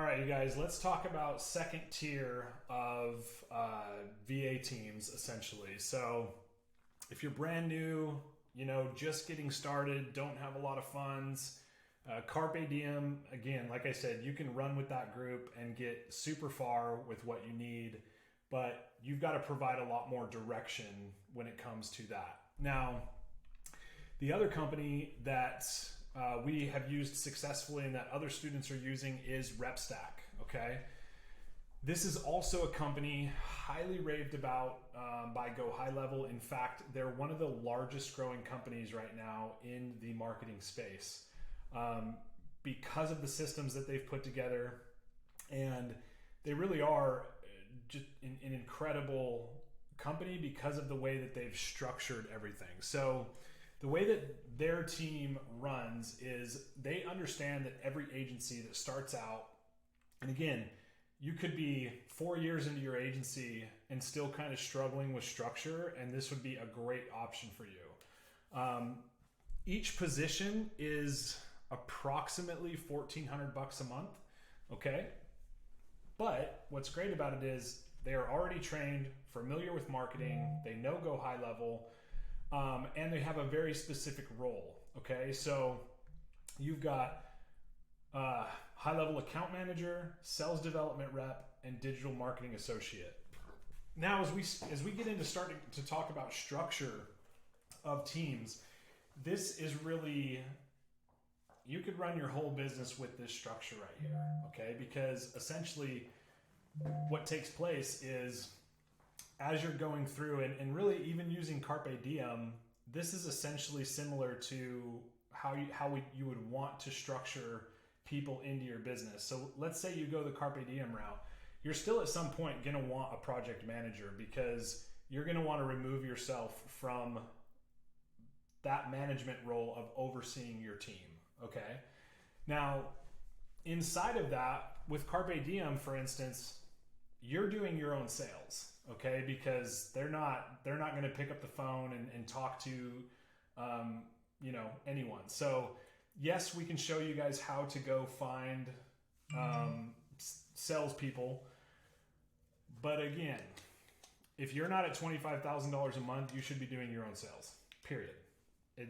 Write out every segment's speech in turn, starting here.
right, you guys, let's talk about second tier of VA teams, essentially. So if you're brand new, just getting started, don't have a lot of funds, Carpe Diem, again, like I said, you can run with that group and get super far with what you need, but you've got to provide a lot more direction when it comes to that. Now, the other company that we have used successfully and that other students are using is RepStack, okay? This is also a company highly raved about by Go High Level. In fact, they're one of the largest growing companies right now in the marketing space because of the systems that they've put together. And they really are just an incredible company because of the way that they've structured everything. So the way that their team runs is they understand that every agency that starts out, and again, you could be 4 years into your agency and still kind of struggling with structure, and this would be a great option for you. Each position is approximately $1,400 a month, okay? But what's great about it is they are already trained, familiar with marketing, they know Go High Level, and they have a very specific role, okay? So you've got high-level account manager, sales development rep, and digital marketing associate. Now, as we get into starting to talk about structure of teams, this is really, you could run your whole business with this structure right here, okay? Because essentially what takes place is as you're going through and really even using Carpe Diem, this is essentially similar to how you would want to structure people into your business. So let's say you go the Carpe Diem route. You're still at some point going to want a project manager because you're going to want to remove yourself from that management role of overseeing your team, okay? Now, inside of that, with Carpe Diem, for instance, you're doing your own sales, okay? Because they're not going to pick up the phone and talk to anyone. So yes, we can show you guys how to go find salespeople, but again, if you're not at $25,000 a month, you should be doing your own sales. Period.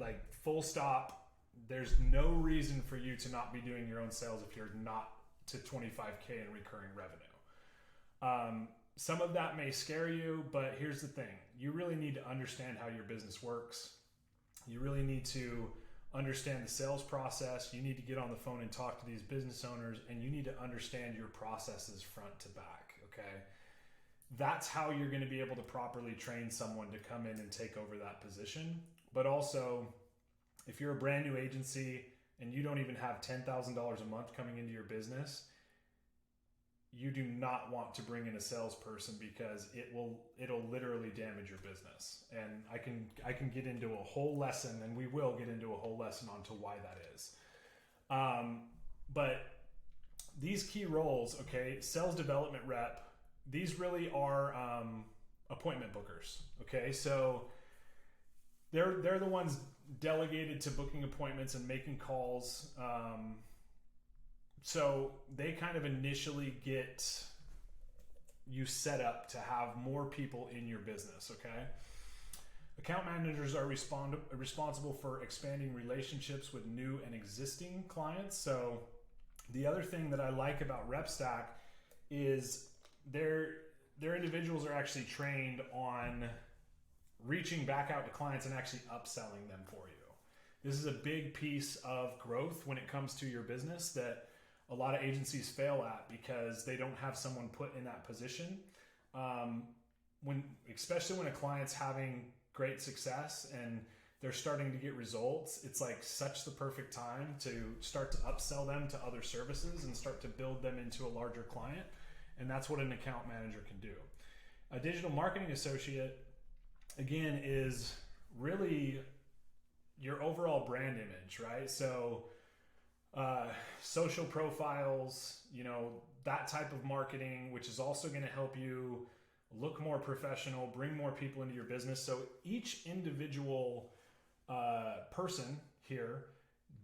Like full stop. There's no reason for you to not be doing your own sales if you're not to 25K in recurring revenue. Some of that may scare you, but here's the thing. You really need to understand how your business works. You really need to understand the sales process. You need to get on the phone and talk to these business owners, and you need to understand your processes front to back, okay? That's how you're going to be able to properly train someone to come in and take over that position. But also, if you're a brand new agency and you don't even have $10,000 a month coming into your business, you do not want to bring in a salesperson because it'll literally damage your business. And I can get into a whole lesson, and we will get into a whole lesson onto why that is. But these key roles, okay, sales development rep, these really are appointment bookers, okay? So they're the ones delegated to booking appointments and making calls. So they kind of initially get you set up to have more people in your business, okay? Account managers are responsible for expanding relationships with new and existing clients. So the other thing that I like about RepStack is their individuals are actually trained on reaching back out to clients and actually upselling them for you. This is a big piece of growth when it comes to your business that a lot of agencies fail at because they don't have someone put in that position. Especially when a client's having great success and they're starting to get results, it's like such the perfect time to start to upsell them to other services and start to build them into a larger client. And that's what an account manager can do. A digital marketing associate, again, is really your overall brand image, right? So social profiles, that type of marketing, which is also going to help you look more professional, bring more people into your business. So each individual person here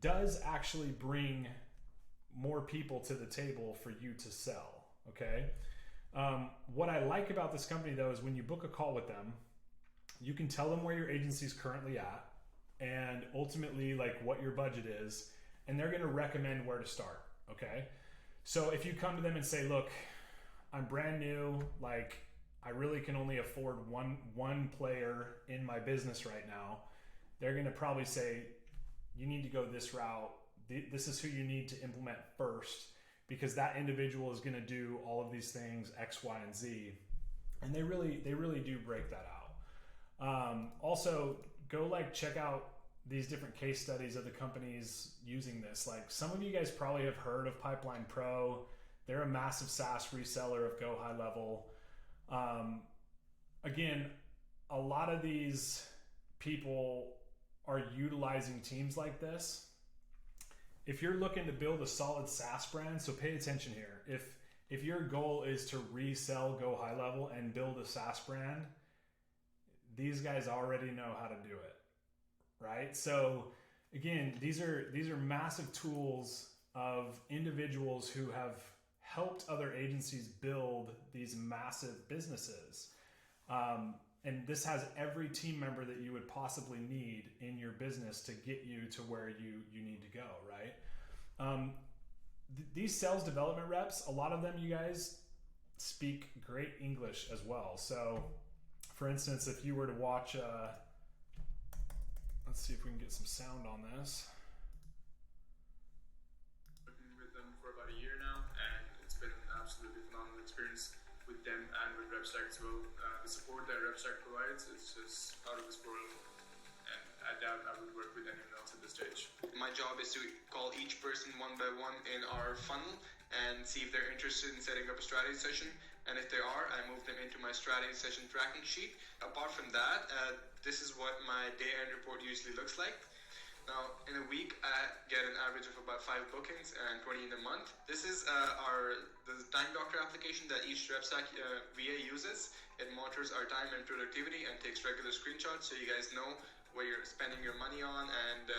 does actually bring more people to the table for you to sell. Okay. What I like about this company though is when you book a call with them, you can tell them where your agency is currently at and ultimately like what your budget is, and they're going to recommend where to start. Okay. So if you come to them and say, look, I'm brand new, like I really can only afford one player in my business right now, they're going to probably say, you need to go this route. This is who you need to implement first, because that individual is going to do all of these things, X, Y, and Z. And they really do break that out. Also, go like check out these different case studies of the companies using this. Like some of you guys probably have heard of Pipeline Pro. They're a massive SaaS reseller of Go High Level. Again, a lot of these people are utilizing teams like this. If you're looking to build a solid SaaS brand, so pay attention here. If your goal is to resell Go High Level and build a SaaS brand, these guys already know how to do it, right? So again, these are massive tools of individuals who have helped other agencies build these massive businesses. And this has every team member that you would possibly need in your business to get you to where you need to go, right? These sales development reps, a lot of them, you guys speak great English as well. So for instance, if you were to watch, let's see if we can get some sound on this. Working with them for about a year now, and it's been an absolutely phenomenal experience with them and with RepStack as well. The support that RepStack provides is just out of this world, and I doubt I would work with anyone else at this stage. My job is to call each person one by one in our funnel and see if they're interested in setting up a strategy session, and if they are, I move them into my strategy session tracking sheet. Apart from that, this is what my day-end report usually looks like. Now, in a week, I get an average of about 5 bookings and 20 in a month. This is the time doctor application that each RepStack VA uses. It monitors our time and productivity and takes regular screenshots so you guys know what you're spending your money on, and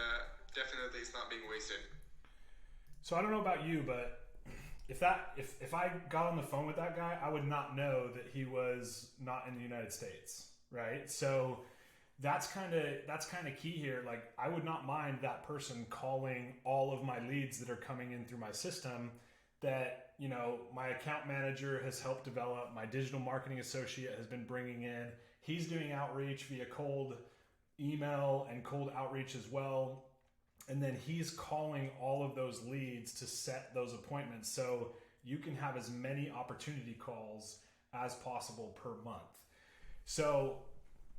definitely it's not being wasted. So I don't know about you, but if I got on the phone with that guy, I would not know that he was not in the United States, right? So that's kind of key here. Like I would not mind that person calling all of my leads that are coming in through my system that, you know, my account manager has helped develop, my digital marketing associate has been bringing in. He's doing outreach via cold email and cold outreach as well. And then he's calling all of those leads to set those appointments. So you can have as many opportunity calls as possible per month. So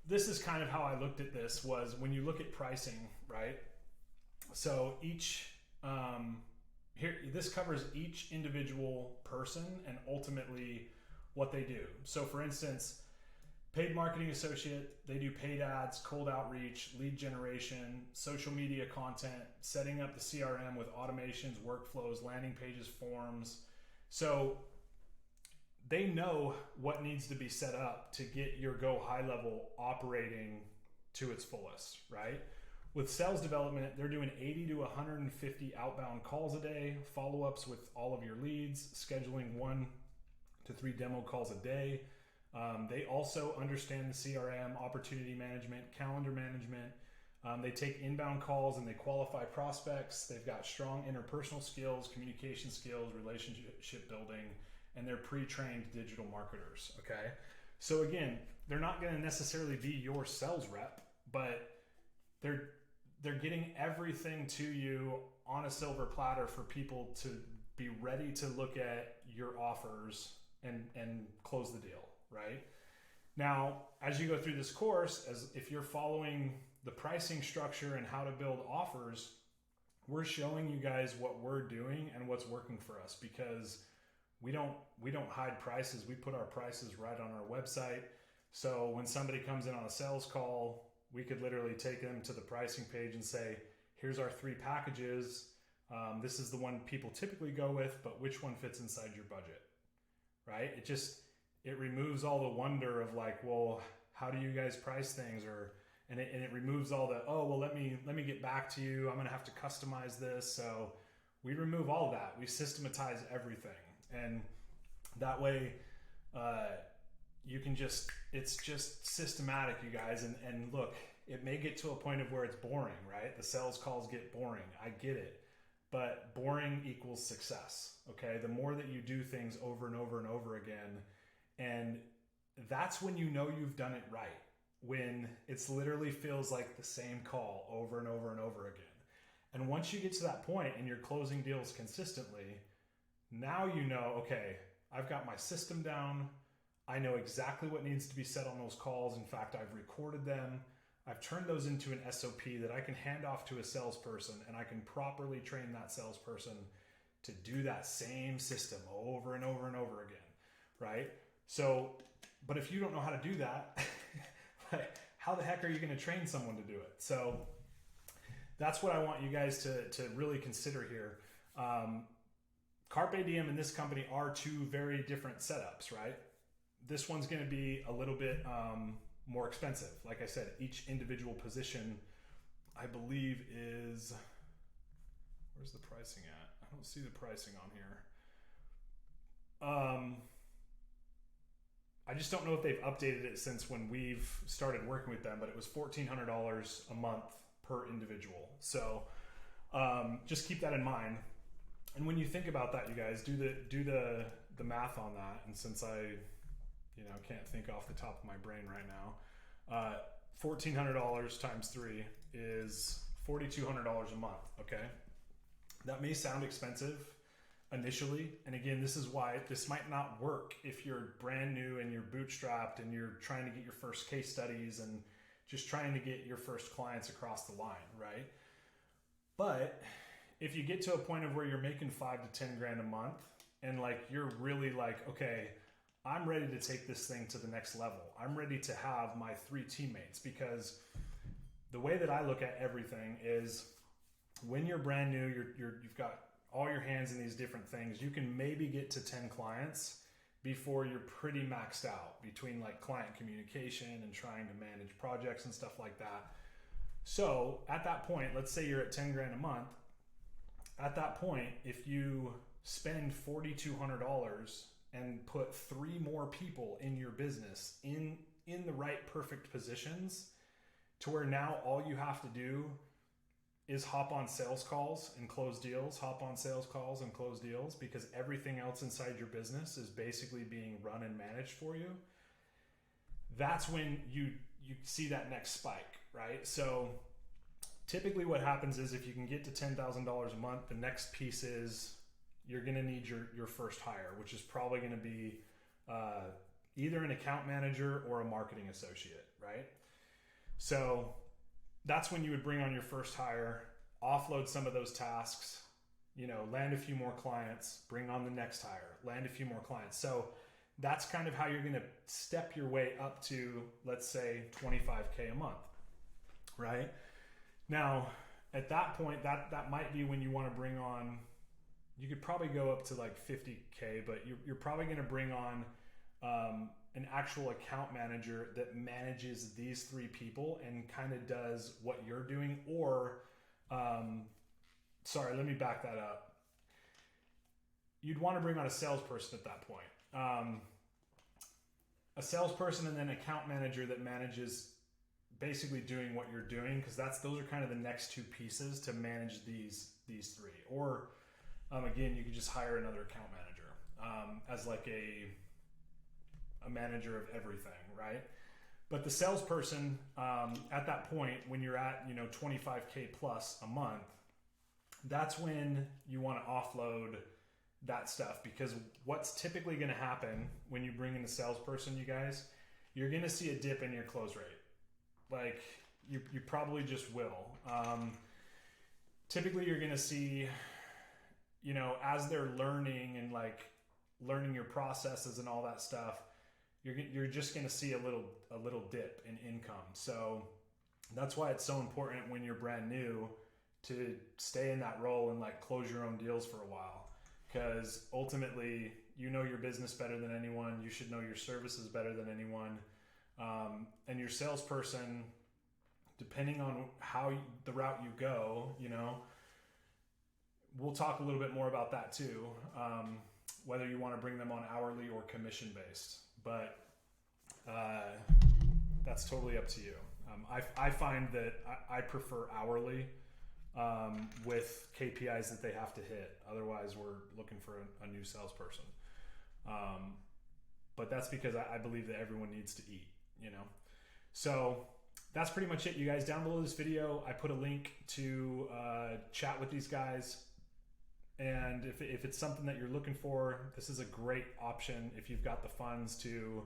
this is kind of how I looked at this, was when you look at pricing, right? So each, this covers each individual person and ultimately what they do. So for instance, paid marketing associate, they do paid ads, cold outreach, lead generation, social media content, setting up the CRM with automations, workflows, landing pages, forms. So they know what needs to be set up to get your Go High Level operating to its fullest, right? With sales development, they're doing 80 to 150 outbound calls a day, follow-ups with all of your leads, scheduling 1 to 3 demo calls a day. They also understand the CRM, opportunity management, calendar management. They take inbound calls and they qualify prospects. They've got strong interpersonal skills, communication skills, relationship building, and they're pre-trained digital marketers, okay? So again, they're not gonna necessarily be your sales rep, but they're getting everything to you on a silver platter for people to be ready to look at your offers and close the deal, right? Now, as you go through this course, as if you're following the pricing structure and how to build offers, we're showing you guys what we're doing and what's working for us, because we don't hide prices. We put our prices right on our website. So when somebody comes in on a sales call, we could literally take them to the pricing page and say, here's our 3 packages. This is the one people typically go with, but which one fits inside your budget, right? It removes all the wonder of like, well, how do you guys price things? And it removes all the, oh, well, let me get back to you. I'm going to have to customize this. So We remove all of that. We systematize everything. And that way, you can just, it's just systematic, you guys. And look, it may get to a point of where it's boring, right? The sales calls get boring. I get it. But boring equals success, okay? The more that you do things over and over and over again, and that's when you know you've done it right. When it's literally feels like the same call over and over and over again. And once you get to that point and you're closing deals consistently, now you know, okay, I've got my system down. I know exactly what needs to be said on those calls. In fact, I've recorded them. I've turned those into an SOP that I can hand off to a salesperson, and I can properly train that salesperson to do that same system over and over and over again, right? So, but if you don't know how to do that, like, how the heck are you going to train someone to do it? So that's what I want you guys to really consider here. Carpe Diem and this company are two very different setups, right? This one's going to be a little bit more expensive. Like I said, each individual position, I believe, is, where's the pricing at? I don't see the pricing on here. I just don't know if they've updated it since when we've started working with them, but it was $1,400 a month per individual. So just keep that in mind. And when you think about that, you guys, do the math on that. And since I can't think off the top of my brain right now, $1,400 times 3 is $4,200 a month. Okay, that may sound expensive initially, and again, this is why this might not work if you're brand new and you're bootstrapped and you're trying to get your first case studies and just trying to get your first clients across the line, right? But if you get to a point of where you're making $5 to 10 grand a month and like you're really like, okay, I'm ready to take this thing to the next level. I'm ready to have my 3 teammates, because the way that I look at everything is when you're brand new, you've got all your hands in these different things. You can maybe get to 10 clients before you're pretty maxed out between like client communication and trying to manage projects and stuff like that. So at that point, let's say you're at 10 grand a month. At that point, if you spend $4,200 and put 3 more people in your business in the right perfect positions to where now all you have to do is hop on sales calls and close deals, hop on sales calls and close deals, because everything else inside your business is basically being run and managed for you. That's when you see that next spike, right? So typically what happens is if you can get to $10,000 a month, the next piece is you're going to need your first hire, which is probably going to be either an account manager or a marketing associate, right? So that's when you would bring on your first hire, offload some of those tasks, land a few more clients, bring on the next hire, land a few more clients. So that's kind of how you're going to step your way up to, let's say, $25K a month, right? Now, at that point, that might be when you want to bring on, you could probably go up to like 50K, but you're probably going to bring on an actual account manager that manages these 3 people and kind of does what you're doing. Or, sorry, let me back that up. You'd want to bring on a salesperson at that point. A salesperson and then account manager that manages basically doing what you're doing, because those are kind of the next 2 pieces to manage these 3. Or again, you could just hire another account manager as like a manager of everything, right? But the salesperson at that point, when you're at 25K plus a month, that's when you want to offload that stuff, because what's typically going to happen when you bring in a salesperson, you guys, you're going to see a dip in your close rate. Like you probably just will. Typically you're going to see, as they're learning and like learning your processes and all that stuff, you're just going to see a little dip in income. So that's why it's so important when you're brand new to stay in that role and like close your own deals for a while, because ultimately your business better than anyone. You should know your services better than anyone. And your salesperson, depending on the route you go, we'll talk a little bit more about that too, whether you want to bring them on hourly or commission based. But that's totally up to you. I find that I prefer hourly with KPIs that they have to hit. Otherwise, we're looking for a new salesperson. But that's because I believe that everyone needs to eat, you know? So that's pretty much it, you guys. Down below this video, I put a link to chat with these guys. And if it's something that you're looking for, this is a great option if you've got the funds to,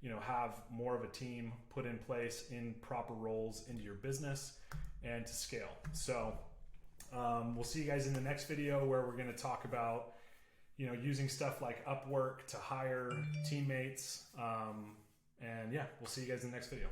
you know, have more of a team put in place in proper roles into your business and to scale. So we'll see you guys in the next video, where we're going to talk about, you know, using stuff like Upwork to hire teammates. And yeah, we'll see you guys in the next video.